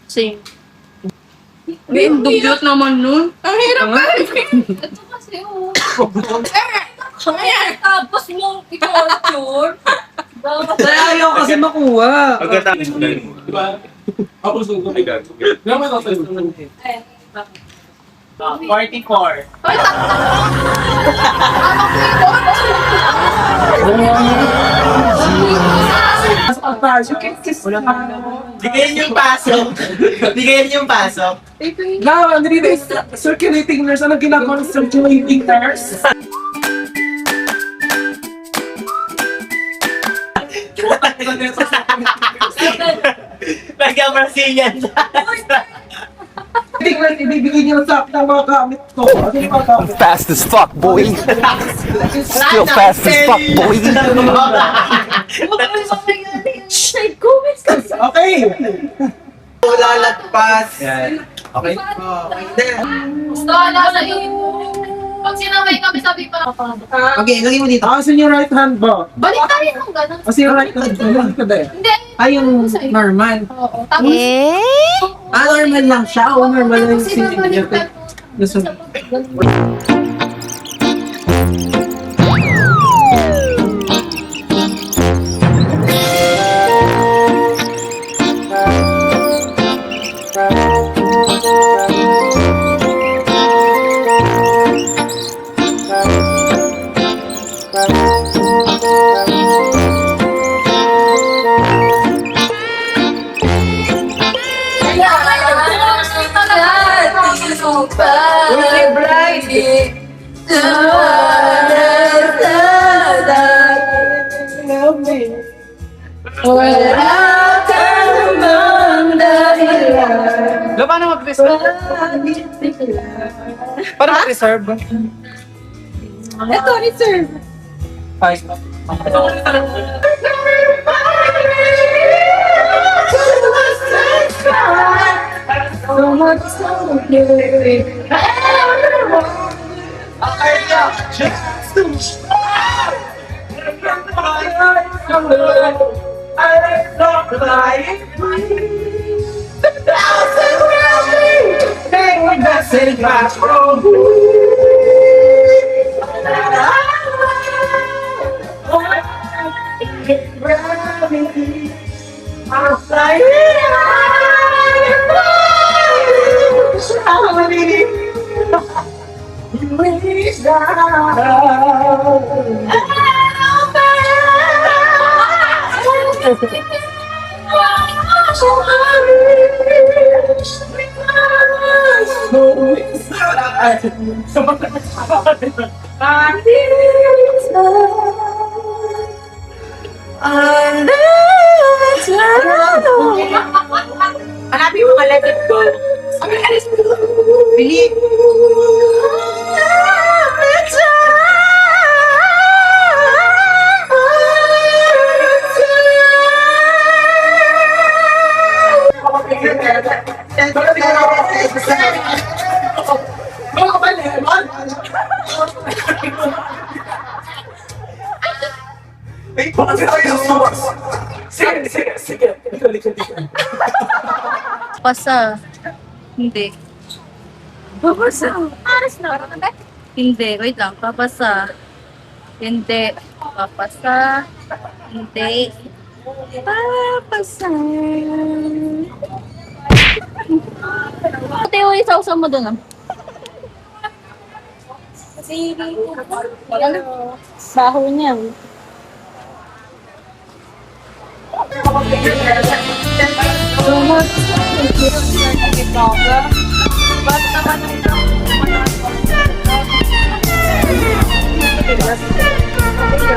Sing. May dugyot naman nun. Ang hirap ba? Ito kasi, oh. Tapos mo, i-culture. Kaya ayaw kasi makuha. Pagkatapos mo ganun. Diba? Ako gusto ko bigat. Naman ako sa'yo. 44. Bigayin yung pasok. Bigayin yung pasok. Now, ano rin is circulating nurse. Anong ginagawa ng circulating nurse? Nagka-Brazilian. Tingnan, ibibigay niyo sa akin ang mga gamit ko. Ano yung mga gamit? Fast as fuck, boy. Still fast as fuck, boy. Okay. Lalagpas. Okay. Gusto na sa iyo. Pag sinamay kami, sabi pa. Okay, lagay mo dito. Asan yung right hand ba? Balik tayo ng gano'n. Kasi yung right hand ba? Balik ka din. Hindi. Ay, yung normal. Oo. Tapos, Normal lang siya. O normal lang yung sinabalik ka. Paano mag-reserve? Paano mag-reserve? Ito, reserve. Ay. Hanapin mo ka, let it go. Bili. Sige. Pasa. Hindi. Papasa. Aras na. Hindi. Wait lang. Papasa. Hindi. Papasa. Hindi. Papasa. Ate, uwi sa usap mo doon ah. Baho niya.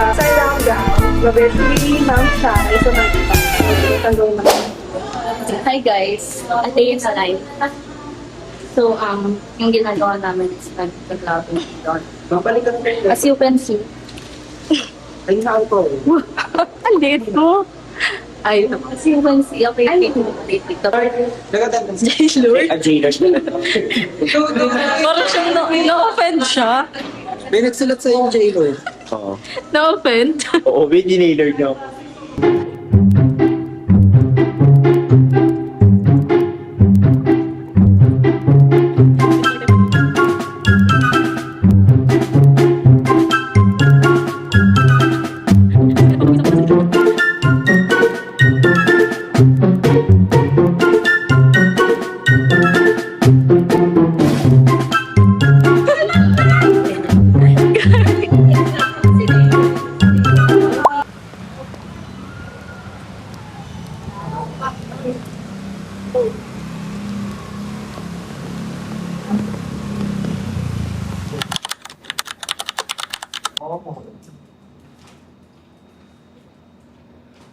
Sa ilang gaw, gabi, 3 months siya, ito nagpapalagay. Hi guys, a day in the life. So, yung ginagawa namin is nag-vlogging doon. Babalikan kayo. As you can see, Ay, saan po? ang liit mo. Ay, as you can see, okay, TikTok. Nagaganda. Jailers. Parang siyang na-offend siya. May nagsulat sa yung J-Lo. Oo. Na-offend. Oo, may dinailer niyo.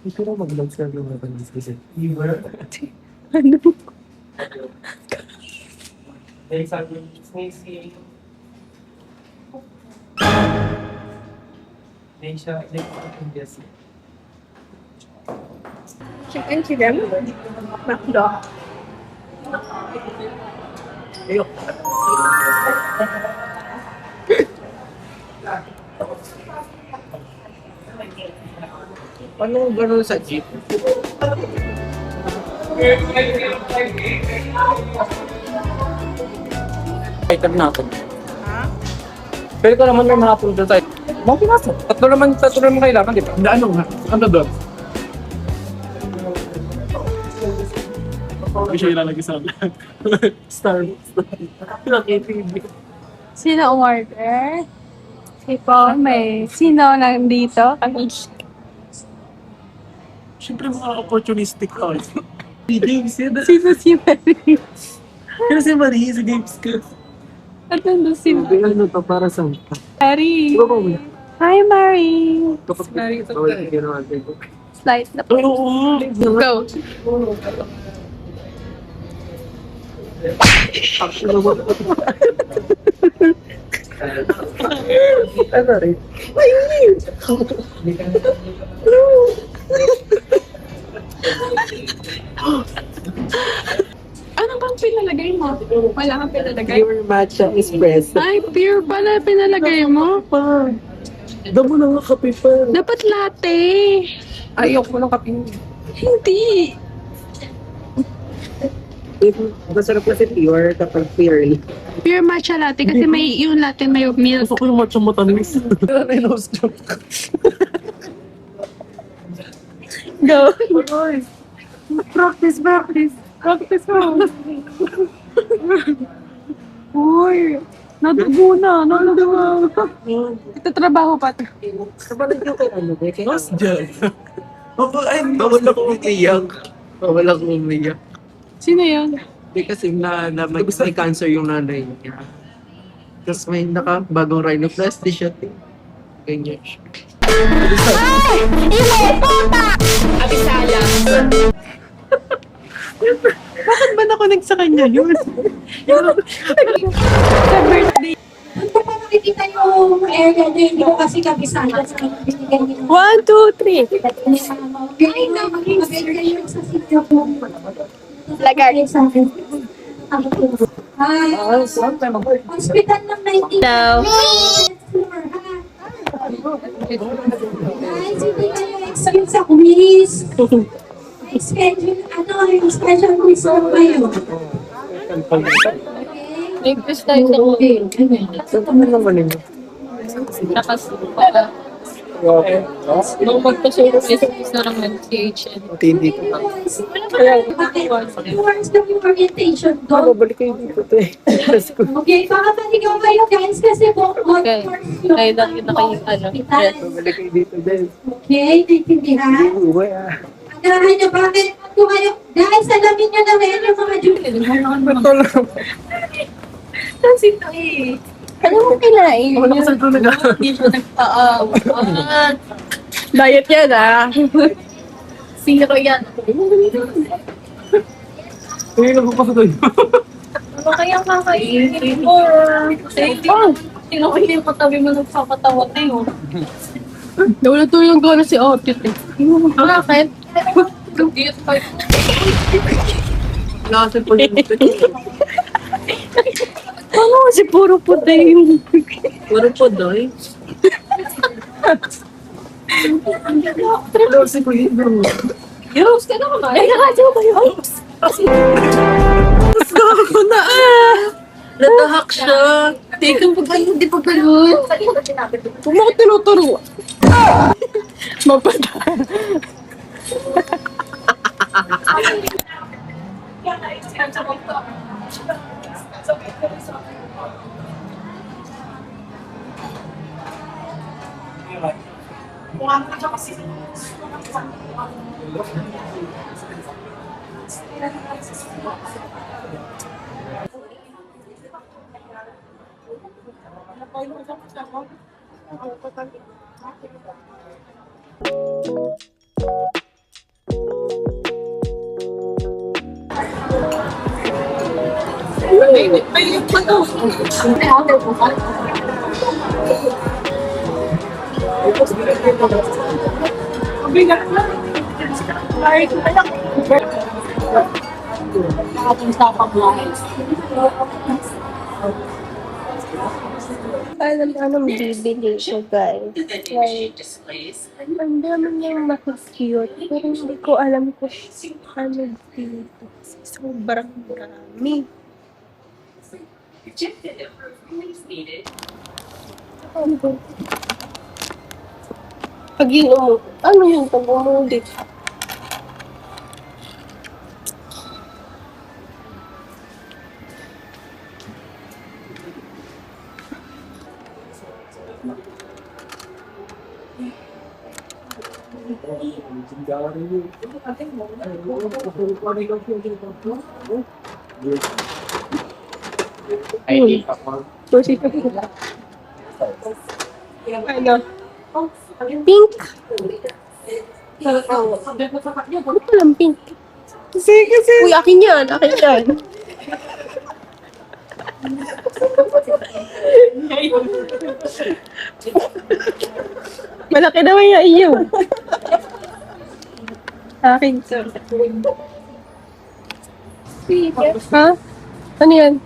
Hindi ko mag-vlog sa mga banis kasi. Ano? Dahil sabi yung sneezy. Dahil siya, dahil ko ang guess. Chicken chicken. Macdo. Ayok. Paano gano'n sa jeep? Item natin. Pero ko naman may mga punta tayo. Mga pinasa. Tatlo naman kailangan, di ba? Ano nga? Ano doon? Hindi siya ilalagay sa Starbucks. Pinag-ATV. Sino umorder? Si Paul May. Sino nandito? Siyempre mga opportunistic tayo. Si James yun. Sino si Mary? Pero si Marie, si James ka. At nandun si Ano to para sa... Mary. Di ba ba mo? Hi, Mary. Kapag Mary, ito bawal tayo. ka ginawa ko. Slide na po. Oo! Go. Ano rin? Ano bang pinalagay mo? Wala kang pinalagay? Pure matcha espresso. Ay, pure pala pinalagay mo. Pa! Damo na nga kape pa. Dapat latte. Ayoko ng kape. Hindi. Masarap kasi pure kapag purely. Pure matcha latte kasi may yung latte may milk. Gusto ko yung matcha matamis. Ano yung nose joke? Go. Practice. Practice mo. Uy. Nadugo na. Itatrabaho pa. Kapalag yung kay ano? Kay Nose joke. Bawal akong umiyak. Sino yun? Hindi kasi may cancer yung nanay niya. Tapos may bagong rhinoplasty siya. Ganyan siya. Bakit ba nakunig sa kanya yun? Sa birthday. Nakikita yung area din, hindi ko kasi kabisado. 1, 2, 3. Ay, maganda yung sa sityo po. Lagay. Sa akin. Ay, hospital ng 19. Hello. Ay, hindi kayo excuse sa quiz. Schedule, yung special quiz mo kayo. nag-quiz tayo sa COVID. Saan naman naman yun? Nakasuka. Nung magpa-surface, isa lang nag-CHN. Hindi ko na. Bakit? 2 hours lang yung orientation doon. Babalik kayo dito, te. Let's go. Okay, baka maligaw kayo guys kasi Okay. Kaya lang yun na kayo, yes. Babalik kayo dito, din. Okay, naintindihan? Uwi Agahan nyo, bakit po kayo? Guys, alamin nyo na rin yung mga duty. Ito lang. Kasi ito eh. Ano mo kinain? Wala ko saan ito Hindi siya nagpaawan. Diet yan ah. Zero yan. Eh, nagpapasa tayo. Ano kaya kakainin mo? Sino kaya yung katabi mo nagpapatawa tayo? Nawala to yung gana si Otit eh. Bakit? Cute pa. Nasa po yung Ano kasi puro puti yung... puro po doy. Hello, si Kuya. Yos, ka na ba? Ay, nakadyo ba yun? Gago na natahak siya. Teka, hindi pagkalut. Huwag mo ko tinuturo. Mapatay. Anong bibili ko, guys? Like, ang dami niyang makikute, pero hindi ko alam kung ano dito. Sobrang dami. Ano ba? Pag yun ano yung pag umudit? Ano? Pink. Ba't walang pink? Kasi. Uy, akin yan. Akin yan. Malaki naman yung iyo. Akin to. Ha? Ano yan?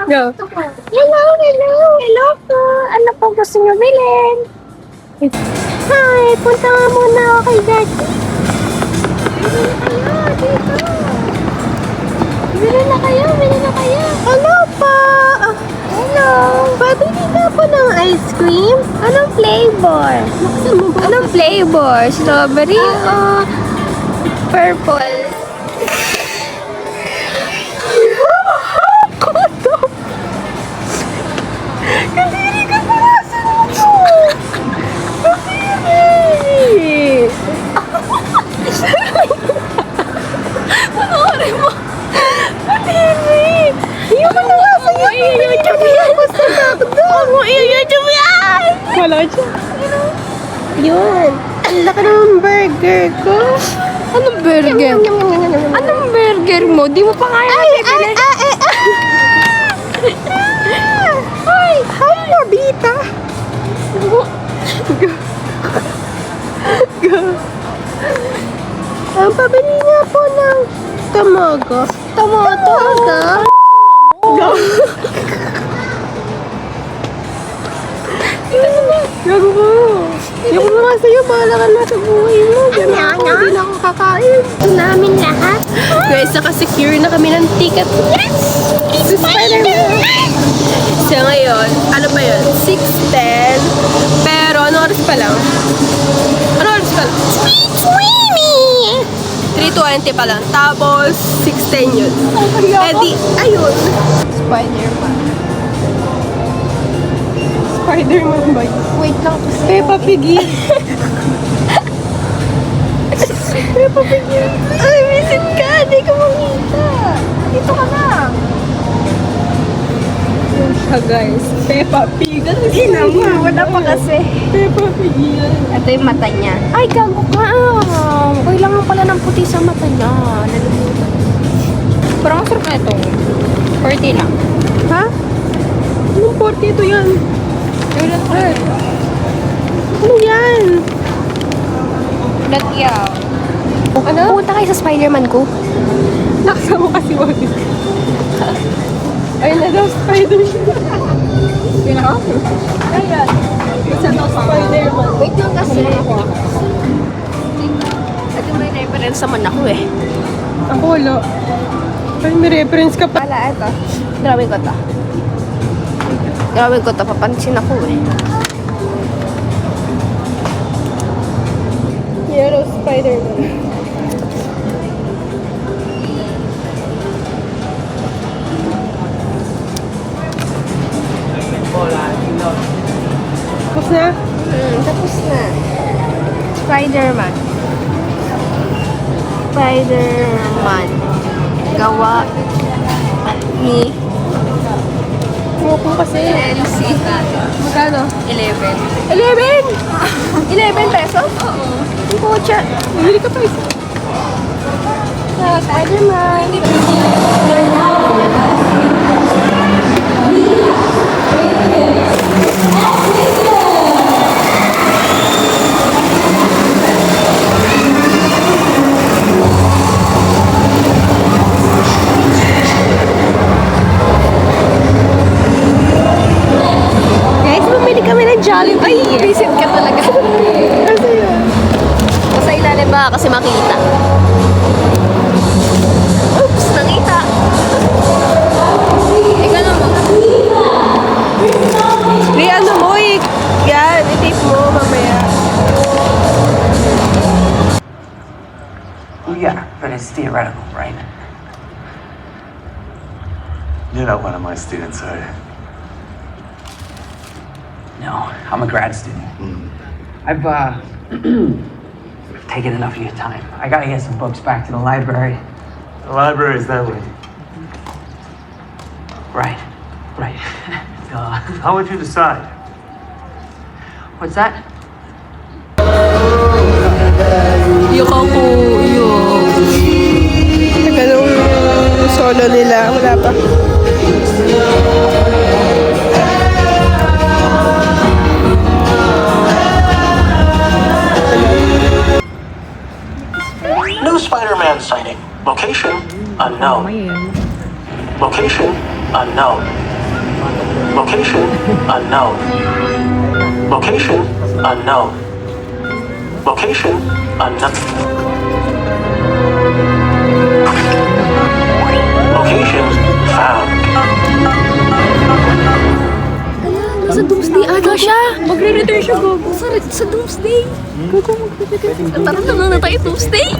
Go. Hello. Hello po. Ano po gusto nyo bilhin? Hi, punta nga muna ako kay Daddy. Bili na kayo. Hello po. Hello. Pabili na po ng ice cream. Anong flavor? Anong flavor? Strawberry o purple? Kadiri ka pala sa mundo! Kadiri! Panoorin mo! Kadiri! Iyo mo na nga sa'yo! I-YouTube yan! Basta takdo! Huwag mo i-YouTube yan! Wala siya. Yun! Ang laki ng burger ko! Anong burger? Anong burger mo? Di mo pa kaya bibili? Hi, Nobita! Ang pabili nga po ng tomago. Tomato? Gago ko. Yung mga sa'yo, bahala ka na sa buhay mo. Hindi na ako kakain. Namin lahat. Guys, naka-secure na kami ng ticket. Yes! It's Spider-Man! So ngayon, ano ba yun? 6:10. Pero ano oras pa lang? Ano oras pa lang? 3:20 pa lang. Tapos 6:10 yun. Eh di, ayun. Spider-Man. Spider-Man ba yun? Wait lang kasi. Peppa Pig yun. Peppa Pig yun. Ay, visit ka. Hindi ka makita. Dito ka lang. guys. Peppa Pig. Hindi naman. Wala pa kasi. Peppa Pig yan. Ito yung mata niya. Ay, gago ka. Kailangan pala ng puti sa mata niya. Nalimutan. Parang sarap na ito. 40 lang. Ha? Anong 40 ito yan? Ano yan? Nagyaw. Ano? Pupunta kayo sa Spider-Man ko. Nakasama kasi wag. Ayun na daw, Spider-Man. Yun ako? Ayan. Isa daw Spider-Man. Wait lang kasi. Ito may reference naman ako eh. Ako wala. Ay, may reference ka pa. Wala, ito. Drawing ko to. Drawing ko to. Papansin ako eh. Yellow Spider-Man. Tapos na? Tapos na. Spider-Man. Spider-Man. Gawa ni Moko kasi. LC. Magkano? 11. 11? 11 pesos? Oo. Ang kotsa. Hindi ka pa isa. Spider-Man. Guys, bumili kami ng Jollibee. Ay, visit ka talaga. Kasi yun. Sa ilalim ba kasi makita? Oops, nakita. Ikaw naman. Ano mo eh. Yan, i-tape mo mamaya. Yeah, but it's theoretical, right? You're not one of my students, are you? No, I'm a grad student. I've taken enough of your time. I gotta get some books back to the library. The library is that way. Right, right. How would you decide? What's that? Yung ako, yung... Ganun solo nila. Wala pa. New Spider-Man sighting. Location unknown. Location unknown. Location unknown. Location unknown. Location unknown. Location found. Sa Doomsday ata siya. Magre-return siya, Gogo. Sa Doomsday. Gogo, magre-return. Tara na tayo, Doomsday.